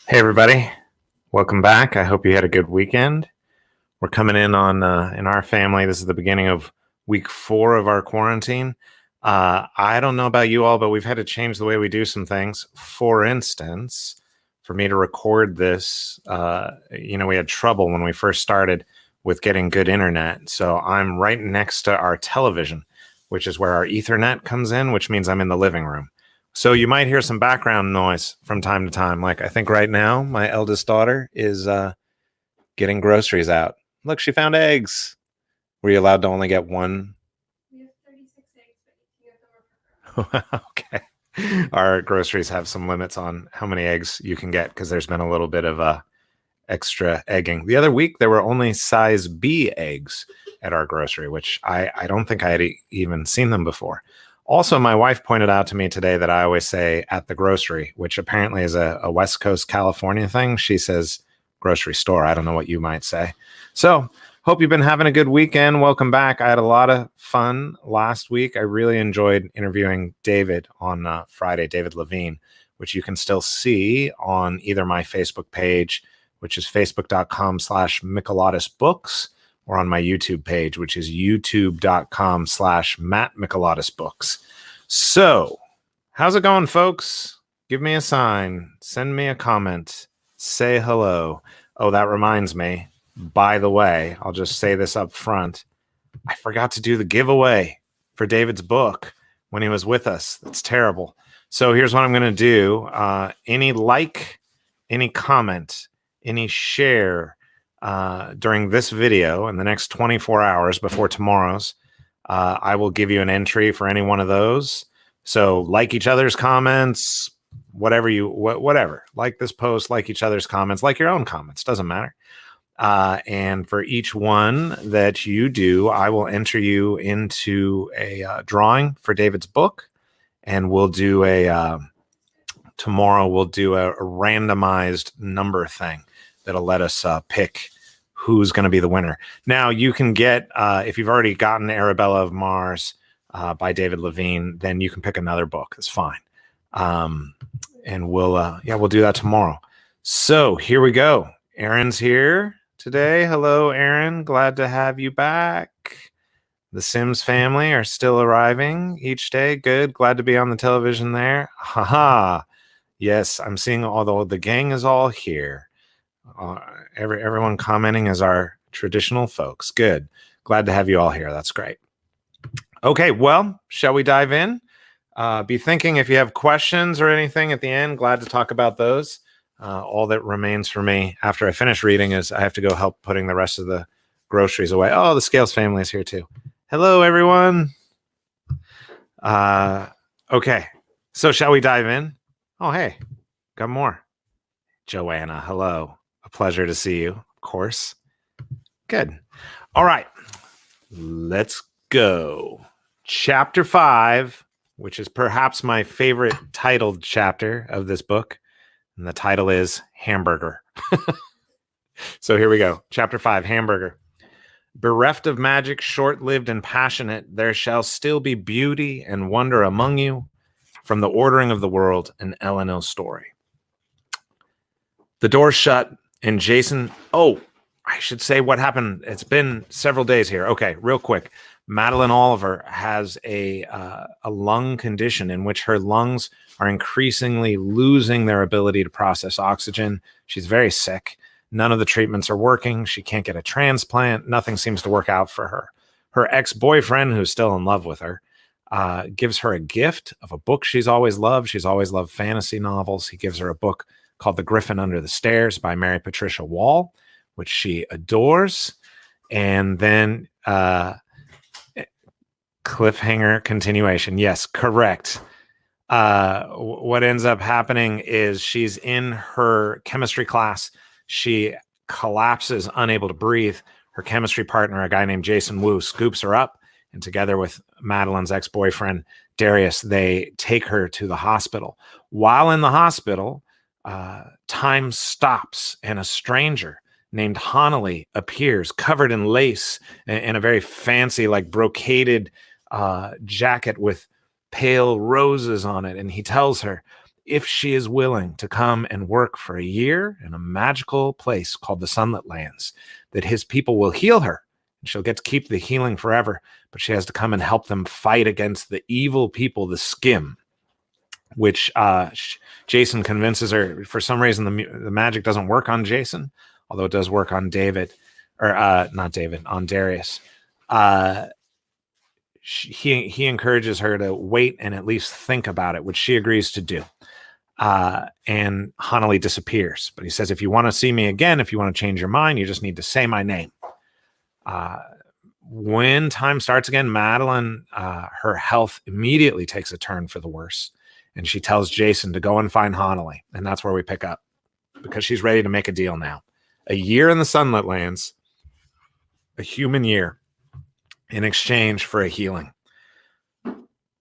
Hey everybody, welcome back. I hope you had a good weekend. We're coming in on in our family. This is the beginning of week 4 of our quarantine. I don't know about you all, but we've had to change the way we do some things. For instance, for me to record this, we had trouble when we first started with getting good internet. So I'm right next to our television, which is where our Ethernet comes in, which means I'm in the living room. So you might hear some background noise from time to time. Like I think right now, my eldest daughter is getting groceries out. Look, she found eggs. Were you allowed to only get one? We have 36 eggs, but you can get them Okay. Our groceries have some limits on how many eggs you can get because there's been a little bit of extra egging. The other week, there were only size B eggs at our grocery, which I don't think I had even seen them before. Also, my wife pointed out to me today that I always say at the grocery, which apparently is a West Coast California thing. She says grocery store. I don't know what you might say. So, hope you've been having a good weekend. Welcome back. I had a lot of fun last week. I really enjoyed interviewing David on Friday, David Levine, which you can still see on either my Facebook page, which is facebook.com/Michelatusbooks, or on my YouTube page, which is youtube.com/MattMichelatusbooks. So, how's it going, folks? Give me a sign. Send me a comment. Say hello. Oh, that reminds me. By the way, I'll just say this up front. I forgot to do the giveaway for David's book when he was with us. That's terrible. So here's what I'm going to do. Any like, any comment, any share during this video in the next 24 hours before tomorrow's, I will give you an entry for any one of those. So like each other's comments, whatever. Like this post, like each other's comments, like your own comments, doesn't matter. And for each one that you do, I will enter you into a drawing for David's book, and we'll do tomorrow we'll do a randomized number thing that'll let us pick who's going to be the winner. Now you can get, if you've already gotten Arabella of Mars by David Levine, then you can pick another book. It's fine. And we'll do that tomorrow. So here we go. Aaron's here today. Hello, Aaron. Glad to have you back. The Sims family are still arriving each day. Good. Glad to be on the television there. Haha. Yes, I'm seeing although the gang is all here. Everyone commenting as our traditional folks. Good. Glad to have you all here. That's great. Okay, well, shall we dive in? Be thinking if you have questions or anything at the end. Glad to talk about those. All that remains for me after I finish reading is I have to go help putting the rest of the groceries away. Oh, the Scales family is here too. Hello, everyone. Okay, so shall we dive in? Oh, hey, got more. Joanna, hello. A pleasure to see you, of course. Good. All right, let's go. Chapter 5, which is perhaps my favorite titled chapter of this book. And the title is Hamburger. So here we go. Chapter 5, Hamburger. Bereft of magic, short-lived and passionate, there shall still be beauty and wonder among you. From the ordering of the world, an L&L story. The door shut, and Jason... Oh, I should say what happened. It's been several days here. Okay, real quick. Madeline Oliver has a lung condition in which her lungs are increasingly losing their ability to process oxygen. She's very sick. None of the treatments are working. She can't get a transplant. Nothing seems to work out for her. Her ex-boyfriend, who's still in love with her, gives her a gift of a book she's always loved. She's always loved fantasy novels. He gives her a book called The Griffin Under the Stairs by Mary Patricia Wall, which she adores. And then cliffhanger continuation. Yes, correct. What ends up happening is she's in her chemistry class. She collapses, unable to breathe. Her chemistry partner, a guy named Jason Wu, scoops her up, and together with Madeline's ex-boyfriend, Darius, they take her to the hospital. While in the hospital, time stops, and a stranger named Hanali appears, covered in lace and a very fancy, like brocaded jacket with pale roses on it. And he tells her, if she is willing to come and work for a year in a magical place called the Sunlit Lands, that his people will heal her. She'll get to keep the healing forever, but she has to come and help them fight against the evil people, the Skim, which Jason convinces her. For some reason, the magic doesn't work on Jason, although it does work on David, or not David, on Darius. He encourages her to wait and at least think about it, which she agrees to do. And Hanali disappears, but he says, if you want to see me again, if you want to change your mind, you just need to say my name. When time starts again, Madeline, her health immediately takes a turn for the worse, and she tells Jason to go and find Hanali, and that's where we pick up, because she's ready to make a deal now. A year in the Sunlit Lands, a human year, in exchange for a healing.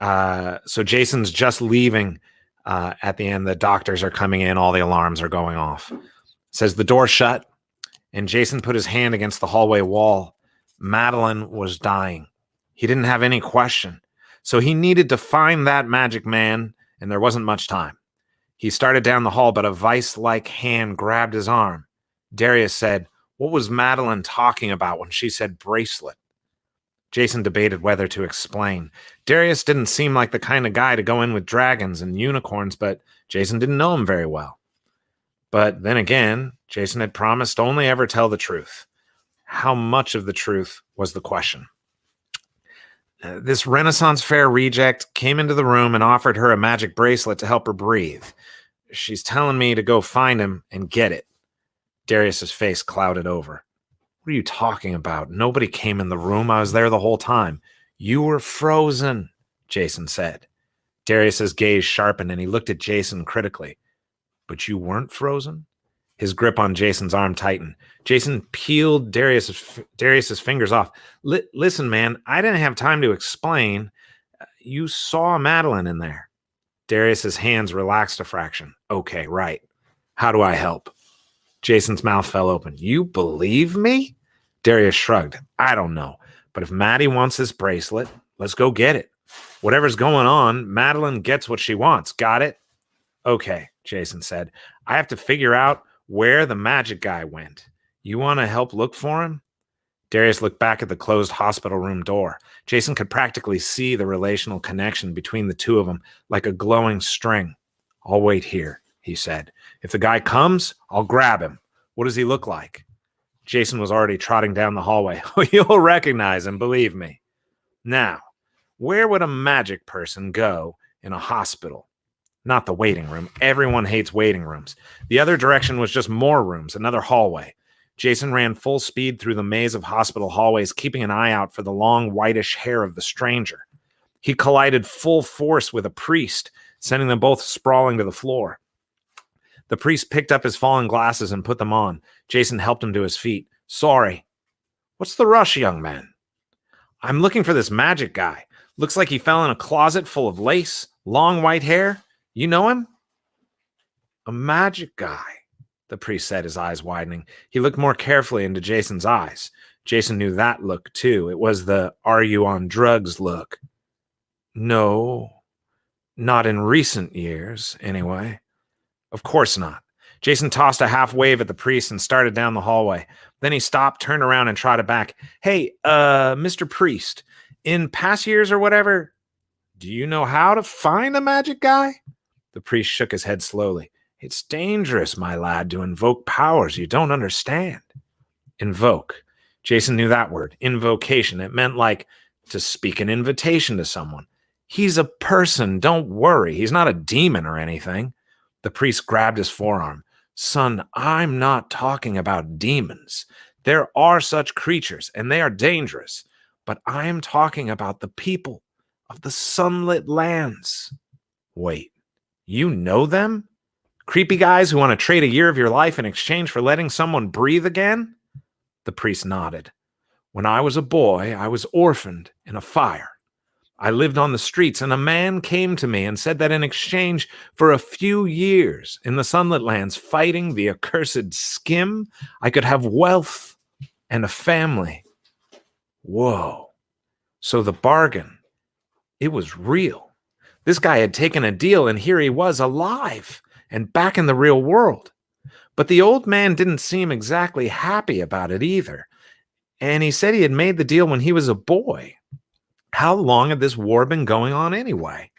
So Jason's just leaving. At the end, the doctors are coming in. All the alarms are going off. It says the door shut, and Jason put his hand against the hallway wall. Madeline was dying. He didn't have any question. So he needed to find that magic man, and there wasn't much time. He started down the hall, but a vice-like hand grabbed his arm. Darius said, what was Madeline talking about when she said bracelet? Jason debated whether to explain. Darius didn't seem like the kind of guy to go in with dragons and unicorns, but Jason didn't know him very well. But then again, Jason had promised only ever tell the truth. How much of the truth was the question? This Renaissance Fair reject came into the room and offered her a magic bracelet to help her breathe. She's telling me to go find him and get it. Darius's face clouded over. What are you talking about? Nobody came in the room. I was there the whole time. You were frozen, Jason said. Darius's gaze sharpened, and he looked at Jason critically. But you weren't frozen? His grip on Jason's arm tightened. Jason peeled Darius's fingers off. Listen, man, I didn't have time to explain. You saw Madeline in there. Darius's hands relaxed a fraction. Okay, right. How do I help? Jason's mouth fell open. You believe me? Darius shrugged. I don't know. But if Maddie wants this bracelet, let's go get it. Whatever's going on, Madeline gets what she wants. Got it? Okay, Jason said. I have to figure out where the magic guy went. You want to help look for him? Darius looked back at the closed hospital room door. Jason could practically see the relational connection between the two of them, like a glowing string. I'll wait here, he said. If the guy comes, I'll grab him. What does he look like? Jason was already trotting down the hallway. You'll recognize him, believe me. Now, where would a magic person go in a hospital? Not the waiting room. Everyone hates waiting rooms. The other direction was just more rooms, another hallway. Jason ran full speed through the maze of hospital hallways, keeping an eye out for the long, whitish hair of the stranger. He collided full force with a priest, sending them both sprawling to the floor. The priest picked up his fallen glasses and put them on. Jason helped him to his feet. Sorry. What's the rush, young man? I'm looking for this magic guy. Looks like he fell in a closet full of lace, long white hair. You know him? A magic guy, the priest said, his eyes widening. He looked more carefully into Jason's eyes. Jason knew that look, too. It was the "are you on drugs" look. No, not in recent years, anyway. Of course not. Jason tossed a half wave at the priest and started down the hallway. Then he stopped, turned around, and trotted back. Hey, Mr. Priest, in past years or whatever, do you know how to find a magic guy? The priest shook his head slowly. It's dangerous, my lad, to invoke powers you don't understand. Invoke. Jason knew that word. Invocation. It meant like to speak an invitation to someone. He's a person. Don't worry. He's not a demon or anything. The priest grabbed his forearm. Son, I'm not talking about demons. There are such creatures, and they are dangerous. But I am talking about the people of the sunlit lands. Wait, you know them? Creepy guys who want to trade a year of your life in exchange for letting someone breathe again? The priest nodded. When I was a boy, I was orphaned in a fire. I lived on the streets, and a man came to me and said that in exchange for a few years in the sunlit lands fighting the accursed Skim, I could have wealth and a family. Whoa. So the bargain, it was real. This guy had taken a deal, and here he was alive and back in the real world. But the old man didn't seem exactly happy about it either. And he said he had made the deal when he was a boy. How long had this war been going on anyway?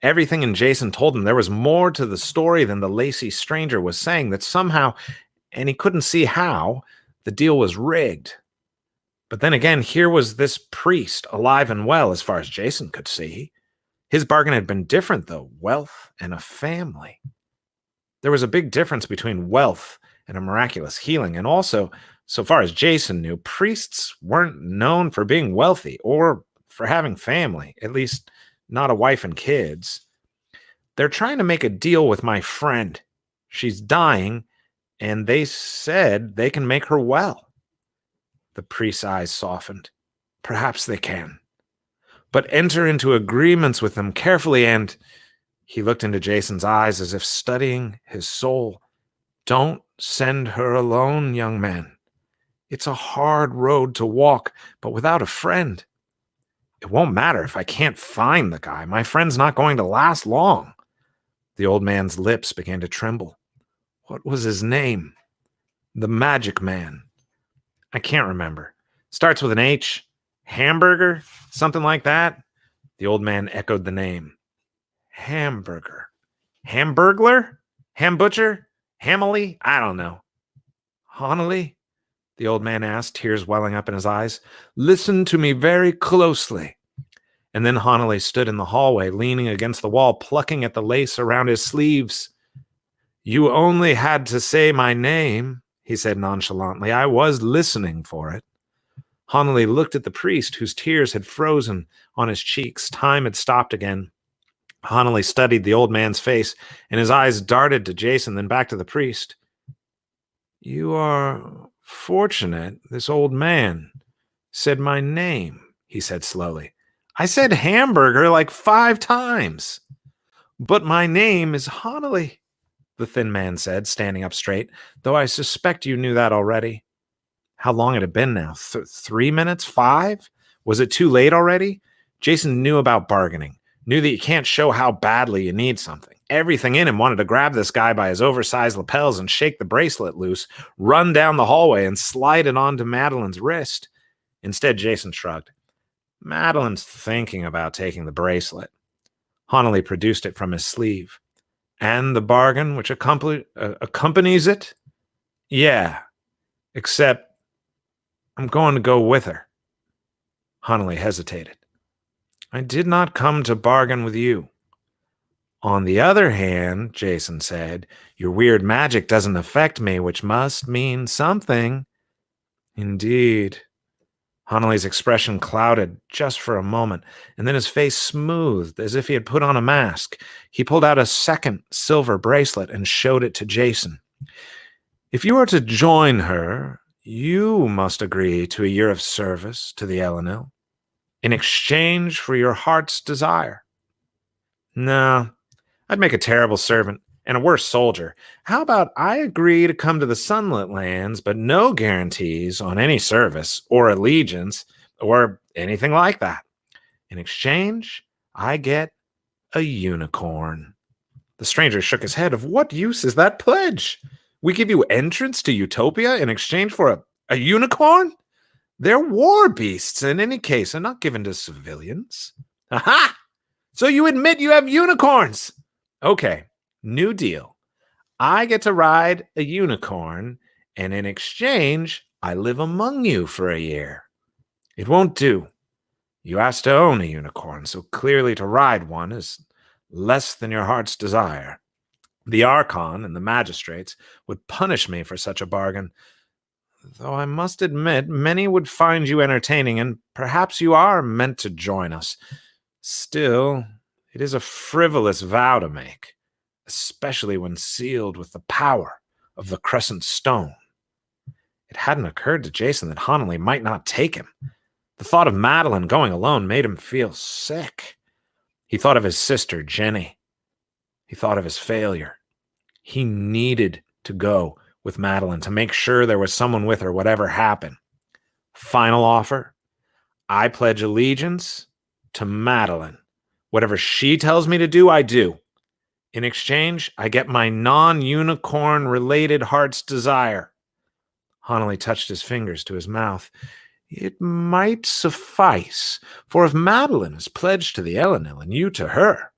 Everything in Jason told him there was more to the story than the lacy stranger was saying, that somehow, and he couldn't see how, the deal was rigged. But then again, here was this priest, alive and well as far as Jason could see. His bargain had been different, though, wealth and a family. There was a big difference between wealth and a miraculous healing, and also, so far as Jason knew, priests weren't known for being wealthy or for having family, at least not a wife and kids. They're trying to make a deal with my friend. She's dying, and they said they can make her well. The priest's eyes softened. Perhaps they can. But enter into agreements with them carefully, and he looked into Jason's eyes as if studying his soul. Don't send her alone, young man. It's a hard road to walk, but without a friend. It won't matter if I can't find the guy. My friend's not going to last long. The old man's lips began to tremble. What was his name? The magic man. I can't remember. Starts with an H. Hamburger? Something like that? The old man echoed the name. Hamburger. Hamburglar? Hambutcher? Hamily? I don't know. Honnelly? The old man asked, tears welling up in his eyes. Listen to me very closely. And then Honnelly stood in the hallway, leaning against the wall, plucking at the lace around his sleeves. You only had to say my name, he said nonchalantly. I was listening for it. Honnelly looked at the priest, whose tears had frozen on his cheeks. Time had stopped again. Honnelly studied the old man's face, and his eyes darted to Jason, then back to the priest. You are fortunate. This old man said my name, he said slowly. I said Hamburger like 5 times. But my name is Honnelly, the thin man said, standing up straight, though I suspect you knew that already. How long had it been now? 3 minutes? 5? Was it too late already? Jason knew about bargaining, knew that you can't show how badly you need something. Everything in him wanted to grab this guy by his oversized lapels and shake the bracelet loose, run down the hallway, and slide it onto Madeline's wrist. Instead, Jason shrugged. Madeline's thinking about taking the bracelet. Honnelly produced it from his sleeve. And the bargain which accompanies it? Yeah, except I'm going to go with her. Honnelly hesitated. I did not come to bargain with you. On the other hand, Jason said, your weird magic doesn't affect me, which must mean something. Indeed. Honnelly's expression clouded just for a moment, and then his face smoothed as if he had put on a mask. He pulled out a second silver bracelet and showed it to Jason. If you are to join her, you must agree to a year of service to the Elenil in exchange for your heart's desire. No, I'd make a terrible servant and a worse soldier. How about I agree to come to the Sunlit Lands, but no guarantees on any service or allegiance or anything like that. In exchange, I get a unicorn. The stranger shook his head. Of what use is that pledge? We give you entrance to Utopia in exchange for a unicorn? They're war beasts in any case and not given to civilians. Aha! So you admit you have unicorns? Okay. New deal. I get to ride a unicorn, and in exchange, I live among you for a year. It won't do. You asked to own a unicorn, so clearly to ride one is less than your heart's desire. The Archon and the magistrates would punish me for such a bargain, though I must admit many would find you entertaining, and perhaps you are meant to join us. Still, it is a frivolous vow to make, especially when sealed with the power of the Crescent Stone. It hadn't occurred to Jason that Honnelly might not take him. The thought of Madeline going alone made him feel sick. He thought of his sister, Jenny. He thought of his failure. He needed to go with Madeline to make sure there was someone with her, whatever happened. Final offer. I pledge allegiance to Madeline Whatever she tells me to do, I do. In exchange, I get my non-unicorn related heart's desire. Honnelly touched his fingers to his mouth. It might suffice, for if Madeline is pledged to the Ellenil and you to her,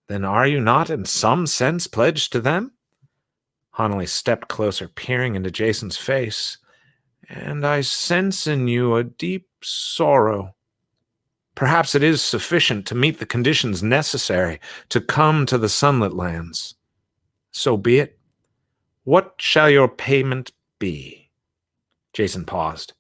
then are you not in some sense pledged to them? Honnelly stepped closer, peering into Jason's face. And I sense in you a deep sorrow. Perhaps it is sufficient to meet the conditions necessary to come to the sunlit lands. So be it. What shall your payment be? Jason paused.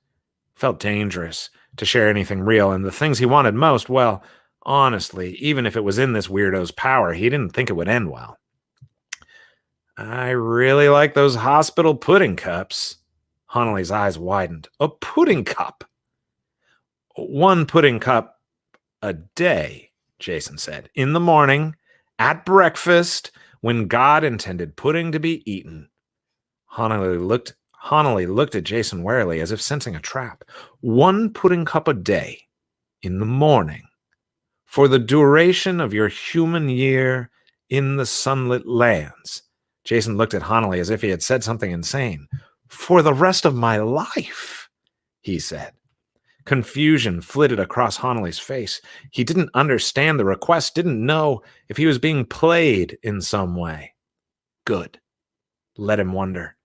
Felt dangerous to share anything real, and the things he wanted most, well, honestly, even if it was in this weirdo's power, he didn't think it would end well. I really like those hospital pudding cups. Honnelly's eyes widened. A pudding cup? One pudding cup a day, Jason said. In the morning, at breakfast, when God intended pudding to be eaten. Honnelly looked at Jason warily, as if sensing a trap. One pudding cup a day, in the morning, for the duration of your human year in the sunlit lands. Jason looked at Honnelly as if he had said something insane. For the rest of my life, he said. Confusion flitted across Honnelly's face. He didn't understand the request, didn't know if he was being played in some way. Good. Let him wonder.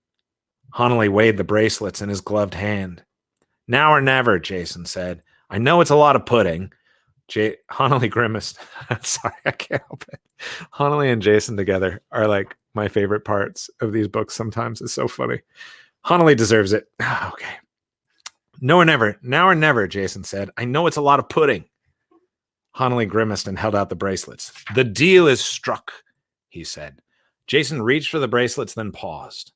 Honnelly weighed the bracelets in his gloved hand. Now or never, Jason said. I know it's a lot of pudding. Honnelly grimaced. Sorry, I can't help it. Honnelly and Jason together are like my favorite parts of these books sometimes. It's so funny. Honnelly deserves it. Okay. No or never. Now or never, Jason said. I know it's a lot of pudding. Honnelly grimaced and held out the bracelets. The deal is struck, he said. Jason reached for the bracelets, then paused.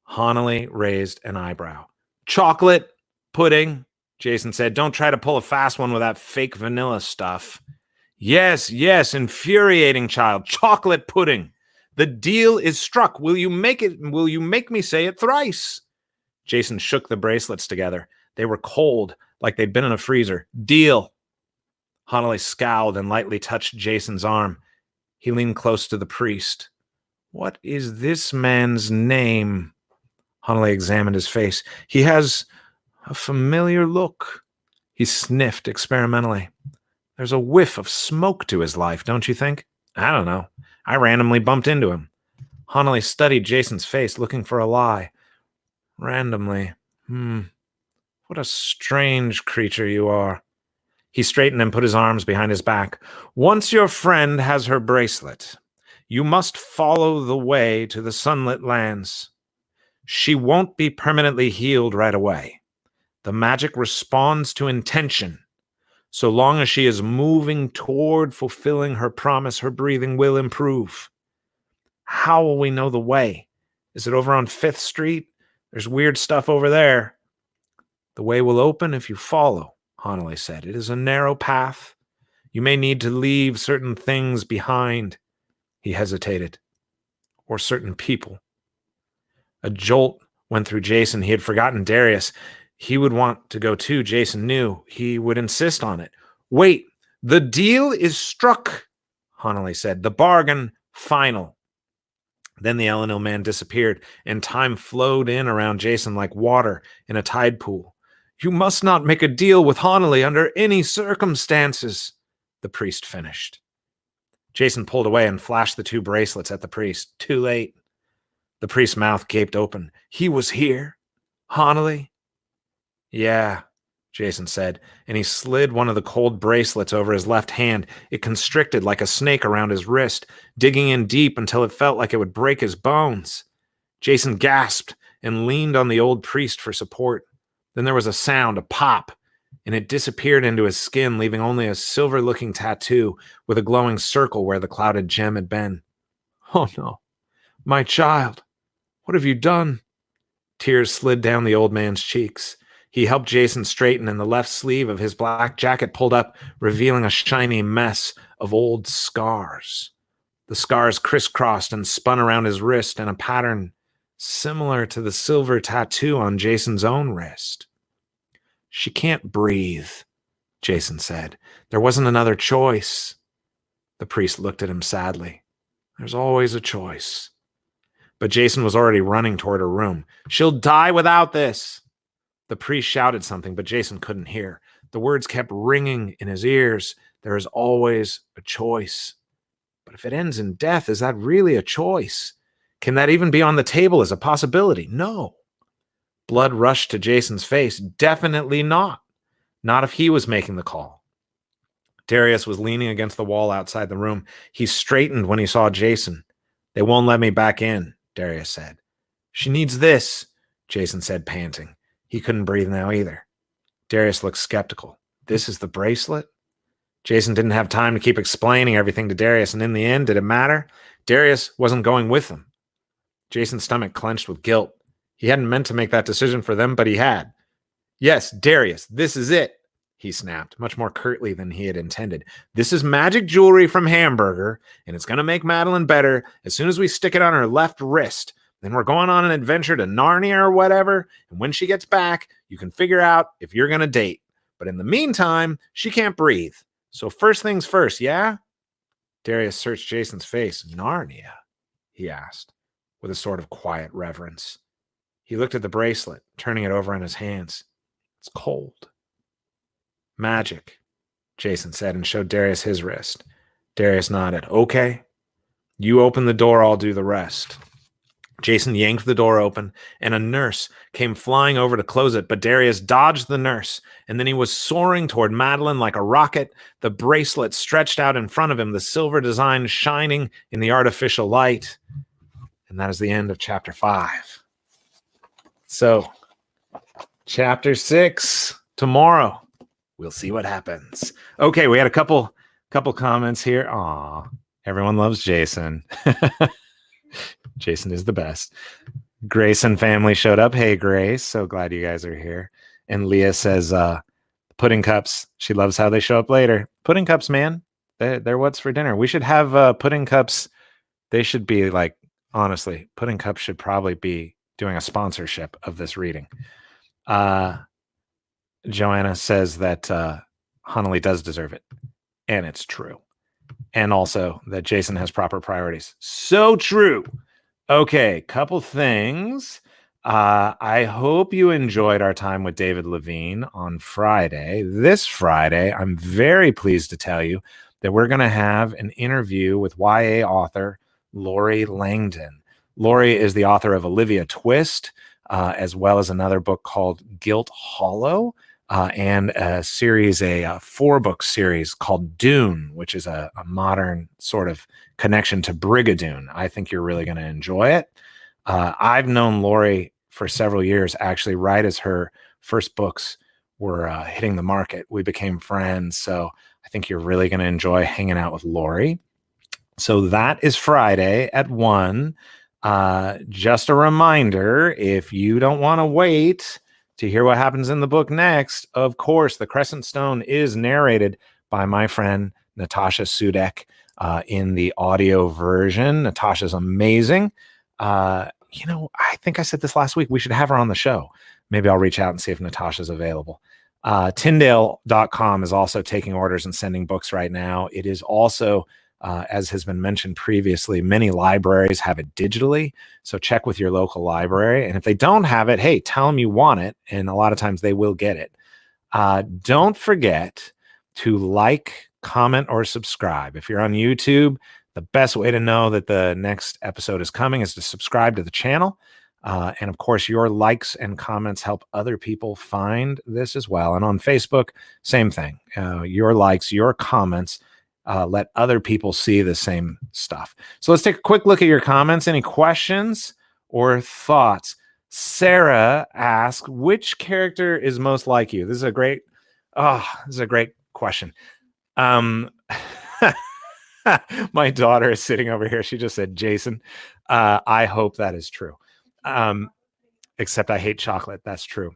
Honnelly raised an eyebrow. Chocolate pudding, Jason said. Don't try to pull a fast one with that fake vanilla stuff. Yes, infuriating child. Chocolate pudding. The deal is struck. Will you make me say it thrice? Jason shook the bracelets together. They were cold, like they'd been in a freezer. Deal. Honnelly scowled and lightly touched Jason's arm. He leaned close to the priest. What is this man's name? Honnelly examined his face. He has a familiar look. He sniffed experimentally. There's a whiff of smoke to his life, don't you think? I don't know. I randomly bumped into him. Honnelly studied Jason's face, looking for a lie. Randomly. What a strange creature you are. He straightened and put his arms behind his back. Once your friend has her bracelet, you must follow the way to the sunlit lands. She won't be permanently healed right away. The magic responds to intention. So long as she is moving toward fulfilling her promise, her breathing will improve. How will we know the way? Is it over on 5th Street? There's weird stuff over there. The way will open if you follow, Honnelly said. It is a narrow path. You may need to leave certain things behind. He hesitated. Or certain people. A jolt went through Jason. He had forgotten Darius. He would want to go too, Jason knew. He would insist on it. Wait, the deal is struck, Honnelly said. The bargain final. Then the Ellenil man disappeared, and time flowed in around Jason like water in a tide pool. You must not make a deal with Honnelly under any circumstances, the priest finished. Jason pulled away and flashed the 2 bracelets at the priest. Too late. The priest's mouth gaped open. He was here? Honnelly? Yeah, Jason said, and he slid one of the cold bracelets over his left hand. It constricted like a snake around his wrist, digging in deep until it felt like it would break his bones. Jason gasped and leaned on the old priest for support. Then there was a sound, a pop, and it disappeared into his skin, leaving only a silver-looking tattoo with a glowing circle where the clouded gem had been. Oh no, my child, what have you done? Tears slid down the old man's cheeks. He helped Jason straighten, and the left sleeve of his black jacket pulled up, revealing a shiny mess of old scars. The scars crisscrossed and spun around his wrist in a pattern similar to the silver tattoo on Jason's own wrist. She can't breathe, Jason said. There wasn't another choice. The priest looked at him sadly. There's always a choice. But Jason was already running toward her room. She'll die without this. The priest shouted something, but Jason couldn't hear. The words kept ringing in his ears. There is always a choice. But if it ends in death, is that really a choice? Can that even be on the table as a possibility? No. Blood rushed to Jason's face. Definitely not. Not if he was making the call. Darius was leaning against the wall outside the room. He straightened when he saw Jason. They won't let me back in, Darius said. She needs this, Jason said, panting. He couldn't breathe now either. Darius looked skeptical. This is the bracelet? Jason didn't have time to keep explaining everything to Darius, and in the end, did it matter? Darius wasn't going with them. Jason's stomach clenched with guilt. He hadn't meant to make that decision for them, but he had. Yes, Darius, this is it, he snapped, much more curtly than he had intended. This is magic jewelry from Hamburger, and it's going to make Madeline better as soon as we stick it on her left wrist. Then we're going on an adventure to Narnia or whatever, and when she gets back, you can figure out if you're going to date. But in the meantime, she can't breathe. So first things first, yeah? Darius searched Jason's face. Narnia? He asked, with a sort of quiet reverence. He looked at the bracelet, turning it over in his hands. It's cold. Magic, Jason said, and showed Darius his wrist. Darius nodded. Okay. You open the door, I'll do the rest. Jason yanked the door open, and a nurse came flying over to close it, but Darius dodged the nurse, and then he was soaring toward Madeline like a rocket, the bracelet stretched out in front of him, the silver design shining in the artificial light. And that is the end of chapter 5. So, chapter 6, tomorrow. We'll see what happens. Okay, we had a couple comments here. Aw, everyone loves Jason. Jason is the best. Grace and family showed up. Hey, Grace. So glad you guys are here. And Leah says, pudding cups. She loves how they show up later. Pudding cups, man. They're what's for dinner. We should have pudding cups. They should be like, honestly, pudding cups should probably be doing a sponsorship of this reading. Joanna says that Hunley does deserve it. And it's true. And also that Jason has proper priorities. So true. Okay, couple things. I hope you enjoyed our time with David Levine on Friday. This Friday, I'm very pleased to tell you that we're going to have an interview with YA author Lorie Langdon. Lorie is the author of Olivia Twist, as well as another book called Guilt Hollow, and a series, a 4-book series called Dune, which is a modern sort of connection to Brigadoon. I think you're really going to enjoy it. I've known Lorie for several years, actually, right as her first books were hitting the market. We became friends, so I think you're really going to enjoy hanging out with Lorie. So that is Friday at 1. Just a reminder, if you don't want to wait to hear what happens in the book next, of course, The Crescent Stone is narrated by my friend Natasha Sudek in the audio version. Natasha's amazing. I think I said this last week. We should have her on the show. Maybe I'll reach out and see if Natasha's available. Tyndale.com is also taking orders and sending books right now. It is also, as has been mentioned previously, many libraries have it digitally. So check with your local library. And if they don't have it, hey, tell them you want it. And a lot of times they will get it. Don't forget to like, comment, or subscribe. If you're on YouTube, the best way to know that the next episode is coming is to subscribe to the channel. And of course, your likes and comments help other people find this as well. And on Facebook, same thing. Your likes, your comments, let other people see the same stuff. So let's take a quick look at your comments. Any questions or thoughts? Sarah asks, which character is most like you? This is a great question. My daughter is sitting over here. She just said, Jason. I hope that is true. Except I hate chocolate. That's true.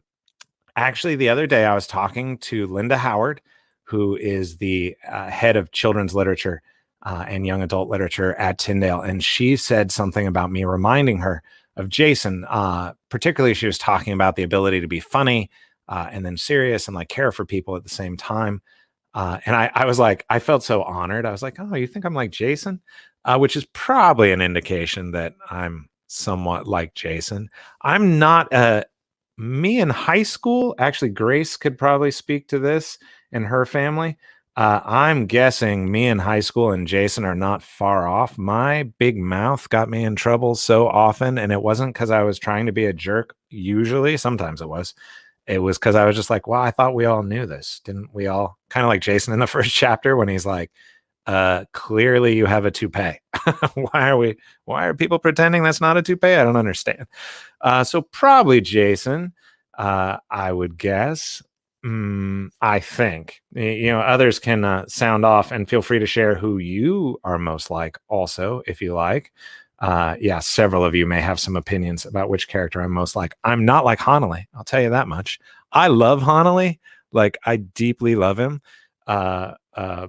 Actually, the other day I was talking to Linda Howard, who is the head of children's literature and young adult literature at Tyndale. And she said something about me reminding her of Jason. Particularly, she was talking about the ability to be funny and then serious and like care for people at the same time. And I was like, I felt so honored. I was like, oh, you think I'm like Jason? Which is probably an indication that I'm somewhat like Jason. I'm not me in high school. Actually, Grace could probably speak to this and her family. I'm guessing me in high school and Jason are not far off. My big mouth got me in trouble so often, and it wasn't because I was trying to be a jerk. Usually, sometimes it was. It was because I was just like, well, I thought we all knew this. Didn't we all? Kind of like Jason in the first chapter when he's like, clearly you have a toupee. Why are people pretending that's not a toupee? I don't understand. So probably Jason, I would guess. I think, others can sound off and feel free to share who you are most like also, if you like. Yeah, several of you may have some opinions about which character I'm most like. I'm not like Hanalei, I'll tell you that much. I love Hanalei. Like, I deeply love him. Uh, uh,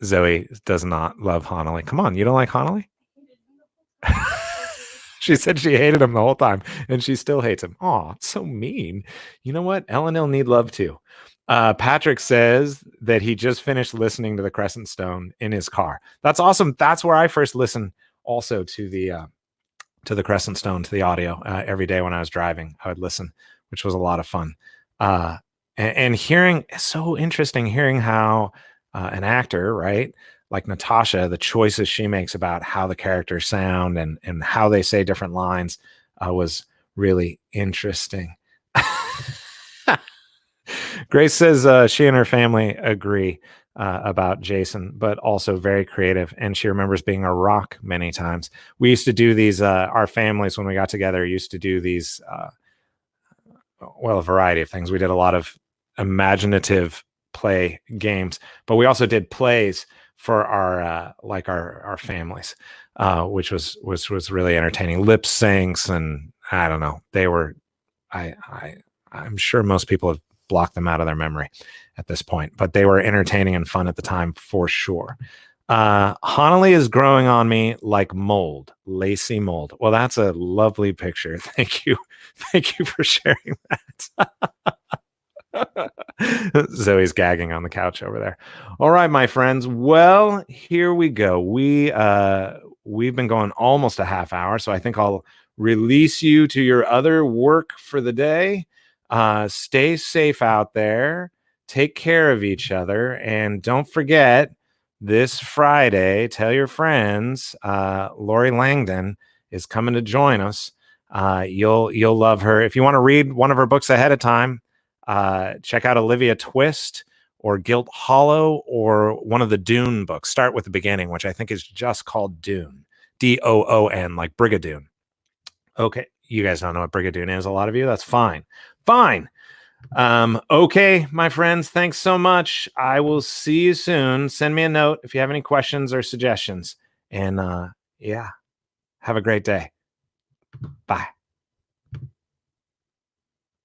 Zoe does not love Hanalei. Come on, you don't like Hanalei? She said she hated him the whole time, and she still hates him. Oh, it's so mean. You know what? Elendil need love too. Patrick says that he just finished listening to the Crescent Stone in his car. That's awesome. That's where I first listened also to the Crescent Stone, to the audio. Every day when I was driving, I would listen, which was a lot of fun. And hearing, so interesting hearing how an actor, right, like Natasha, the choices she makes about how the characters sound and how they say different lines was really interesting. Grace says she and her family agree about Jason, but also very creative. And she remembers being a rock many times. We used to do these, our families, when we got together, used to do these, a variety of things. We did a lot of imaginative play games, but we also did plays for our families, which was really entertaining. Lip syncs, and I don't know, they were, I'm sure most people have blocked them out of their memory at this point, but they were entertaining and fun at the time for sure. Hanalei is growing on me like mold, lacy mold. Well, that's a lovely picture. Thank you. Thank you for sharing that. Zoe's gagging on the couch over there. All right, my friends. Well, here we go. We've been going almost a half hour, so I think I'll release you to your other work for the day. Stay safe out there. Take care of each other, and don't forget, this Friday, tell your friends, Lorie Langdon is coming to join us. You'll love her. If you want to read one of her books ahead of time, check out Olivia Twist or Guilt Hollow or one of the Dune books. Start with the beginning, which I think is just called Dune, Doon, like Brigadoon. Okay, you guys don't know what Brigadoon is. A lot of you. That's fine. Fine. Okay, my friends, thanks so much. I will see you soon. Send me a note if you have any questions or suggestions. And yeah, have a great day. Bye.